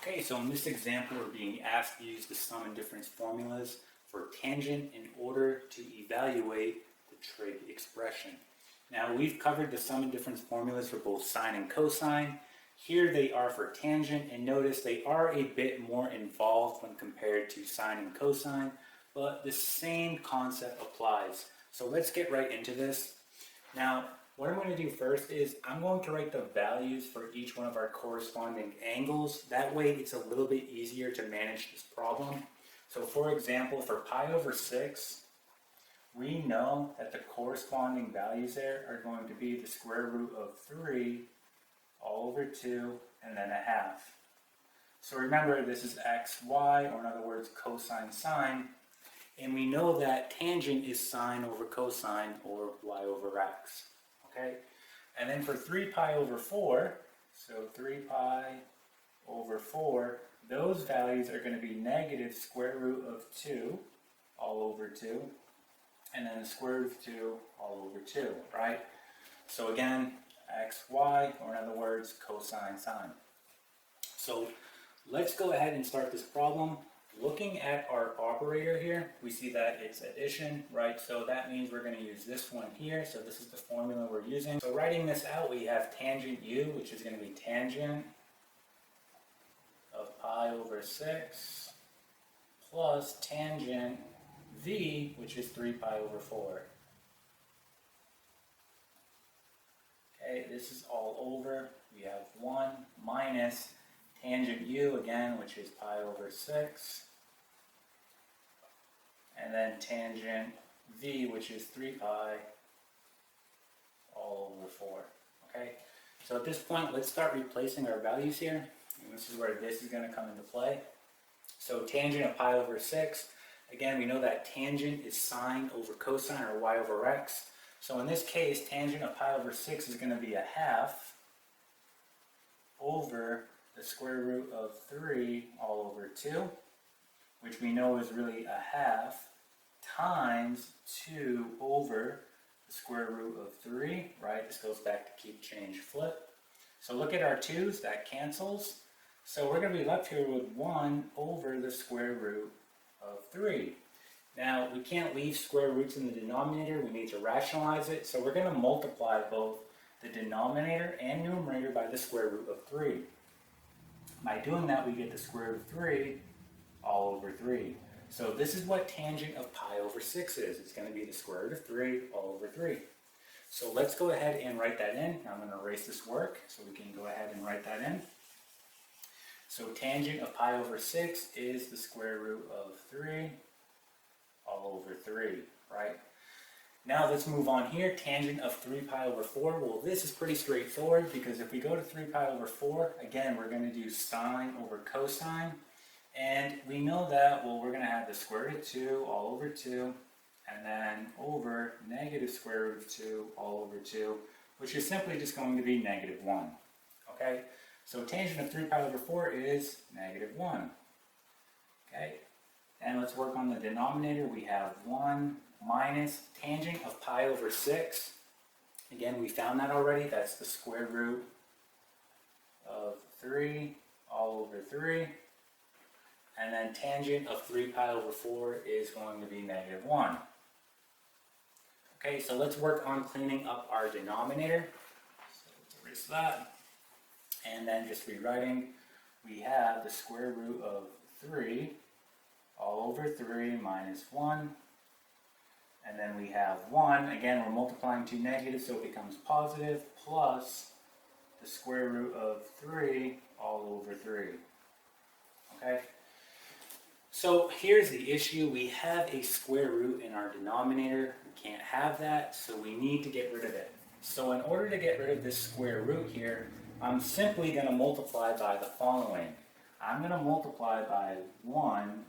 Okay, so in this example, we're being asked to use the sum and difference formulas for tangent in order to evaluate the trig expression. Now, we've covered the sum and difference formulas for both sine and cosine. Here they are for tangent, and notice they are a bit more involved when compared to sine and cosine, but the same concept applies. So let's get right into this. Now, what I'm going to do first is I'm going to write the values for each one of our corresponding angles. That way it's a little bit easier to manage this problem. So for example, for pi over 6, we know that the corresponding values there are going to be the square root of 3 all over 2 and then a half. So remember, this is x, y, or in other words, cosine sine. And we know that tangent is sine over cosine or y over x. Okay, and then for 3 pi over 4, so 3 pi over 4, those values are going to be negative square root of 2 all over 2, and then the square root of 2 all over 2, right? So again, x, y, or in other words, cosine sine. So let's go ahead and start this problem. Looking at our operator here, we see that it's addition, right? So that means we're going to use this one here. So this is the formula we're using. So writing this out, we have tangent u, which is going to be tangent of pi over 6 plus tangent v, which is 3 pi over 4. Okay, this is all over. We have 1 minus tangent u again, which is pi over 6. And then tangent v, which is 3 pi all over 4. Okay, so at this point, let's start replacing our values here. And this is where this is going to come into play. So tangent of pi over 6, again, we know that tangent is sine over cosine or y over x. So in this case, tangent of pi over 6 is going to be a half over the square root of 3 all over 2, which we know is really a half, times 2 over the square root of 3, right? This goes back to keep, change, flip. So look at our 2's, that cancels. So we're going to be left here with 1 over the square root of 3. Now, we can't leave square roots in the denominator. We need to rationalize it. So we're going to multiply both the denominator and numerator by the square root of 3. By doing that, we get the square root of 3 all over 3. So this is what tangent of pi over 6 is. It's going to be the square root of 3 all over 3. So let's go ahead and write that in. I'm going to erase this work so we can go ahead and write that in. So tangent of pi over 6 is the square root of 3 all over 3, right? Now let's move on here. Tangent of 3 pi over 4. Well, this is pretty straightforward because if we go to 3 pi over 4, again, we're going to do sine over cosine. And we know that, well, we're going to have the square root of 2 all over 2, and then over negative square root of 2 all over 2, which is simply just going to be negative 1. Okay? So tangent of 3 pi over 4 is negative 1. Okay? And let's work on the denominator. We have 1 minus tangent of pi over 6. Again, we found that already. That's the square root of 3 all over 3. And then tangent of 3 pi over 4 is going to be negative 1. Okay, so let's work on cleaning up our denominator. So let's erase that. And then just rewriting, we have the square root of 3 all over 3 minus 1. And then we have 1. Again, we're multiplying two negatives, so it becomes positive, plus the square root of 3 all over 3. Okay? So here's the issue. We have a square root in our denominator. We can't have that, so we need to get rid of it. So in order to get rid of this square root here, I'm simply going to multiply by the following. I'm going to multiply by 1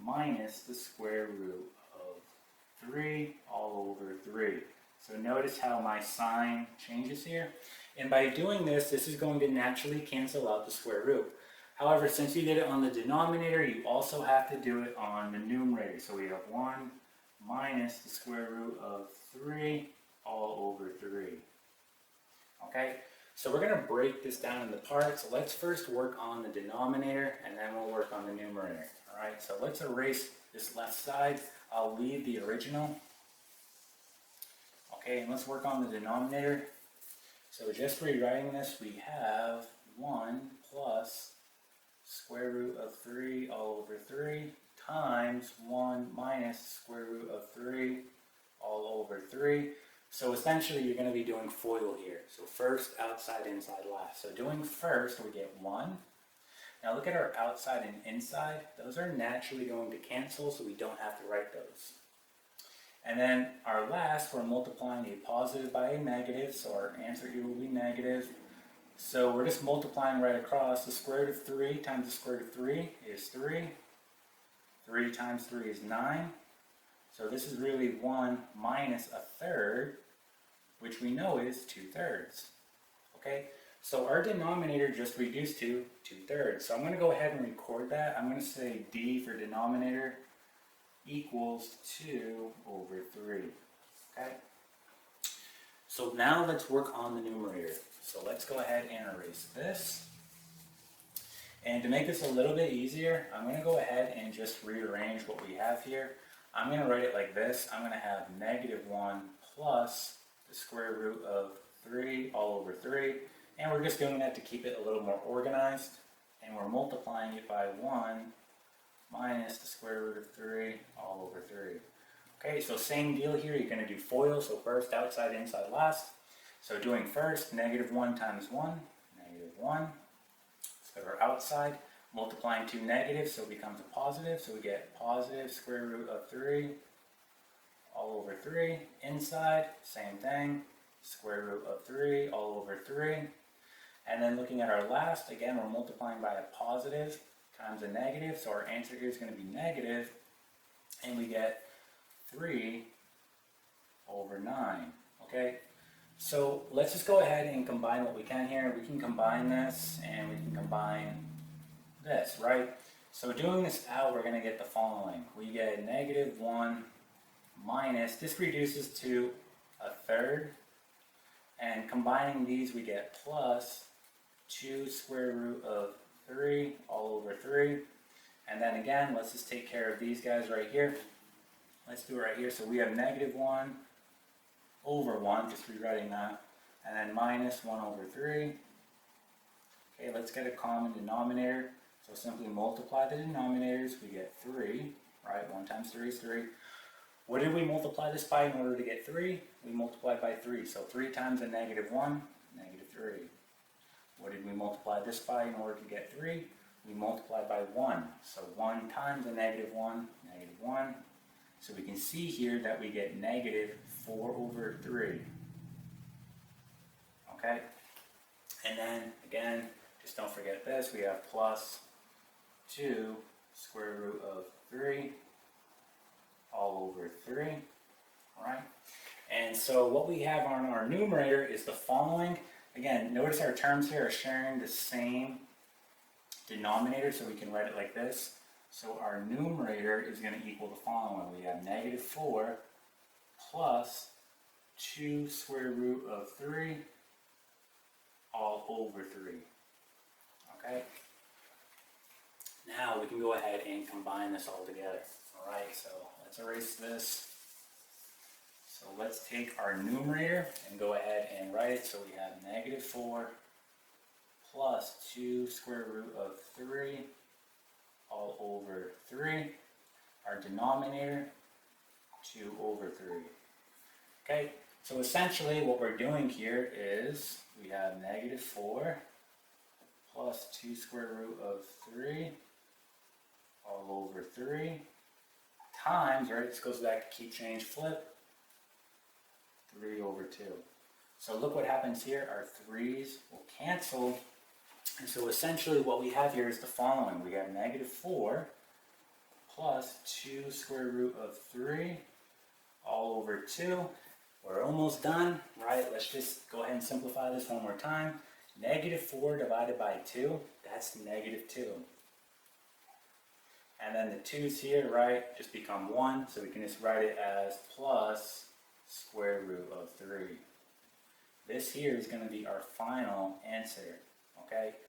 minus the square root of 3 all over 3. So notice how my sign changes here. And by doing this, this is going to naturally cancel out the square root. However, since you did it on the denominator, you also have to do it on the numerator. So we have 1 minus the square root of 3 all over 3. Okay, So we're going to break this down into parts. Let's first work on the denominator and then we'll work on the numerator. Alright, so let's erase this left side. I'll leave the original. Okay, and let's work on the denominator. So just rewriting this, we have 1 plus square root of 3 all over 3 times 1 minus square root of 3 all over 3. So essentially you're going to be doing FOIL here. So first, outside, inside, last. So doing first, we get 1. Now look at our outside and inside. Those are naturally going to cancel, so we don't have to write those. And then our last, we're multiplying a positive by a negative, so our answer here will be negative. So we're just multiplying right across. The square root of 3 times the square root of 3 is 3. 3 times 3 is 9. So this is really 1 minus a third, which we know is 2/3. Okay, so our denominator just reduced to 2/3. So I'm going to go ahead and record that. I'm going to say D for denominator equals 2 over 3. Okay, so now let's work on the numerator. So let's go ahead and erase this. And to make this a little bit easier, I'm going to go ahead and just rearrange what we have here. I'm going to write it like this. I'm going to have -1 plus the square root of 3 all over 3. And we're just doing that to keep it a little more organized. And we're multiplying it by 1 minus the square root of 3 all over 3. Okay, so same deal here. You're going to do FOIL. So first, outside, inside, last. So doing first, -1 times 1, -1. So our outside, multiplying two negatives, so it becomes a positive. So we get positive square root of 3 all over 3. Inside, same thing, square root of 3 all over 3. And then looking at our last, again, we're multiplying by a positive times a negative. So our answer here is going to be negative. And we get 3 over 9. Okay? So let's just go ahead and combine what we can here. We can combine this and we can combine this, right? So doing this out, we're going to get the following. We get -1 minus, this reduces to a third. And combining these, we get plus 2 square root of 3 all over 3. And then again, let's just take care of these guys right here. Let's do it right here. So we have -1 over 1, just rewriting that, and then minus 1 over 3. Okay, let's get a common denominator. So simply multiply the denominators, we get 3, right? 1 times 3 is 3. What did we multiply this by in order to get 3? We multiplied by 3. So 3 times a -1, -3. What did we multiply this by in order to get 3? We multiplied by 1. So 1 times a -1, -1. So we can see here that we get -4 over 3. Okay? And then, again, just don't forget this. We have plus 2 square root of 3 all over 3. Alright? And so what we have on our numerator is the following. Again, notice our terms here are sharing the same denominator, so we can write it like this. So our numerator is going to equal the following. We have -4 plus 2 square root of 3 all over 3. Okay? Now we can go ahead and combine this all together. Alright, so let's erase this. So let's take our numerator and go ahead and write it. So we have -4 plus 2 square root of 3 all over 3. Our denominator, 2 over 3. Okay, so essentially what we're doing here is we have -4 plus 2 square root of 3 all over 3 times, right, this goes back to keep, change, flip, 3 over 2. So look what happens here, our 3's will cancel. And so essentially what we have here is the following. We have -4 plus 2 square root of 3 all over 2. We're almost done, right? Let's just go ahead and simplify this one more time. -4 divided by 2, that's -2. And then the 2's here, right, just become 1. So we can just write it as plus square root of 3. This here is going to be our final answer, okay?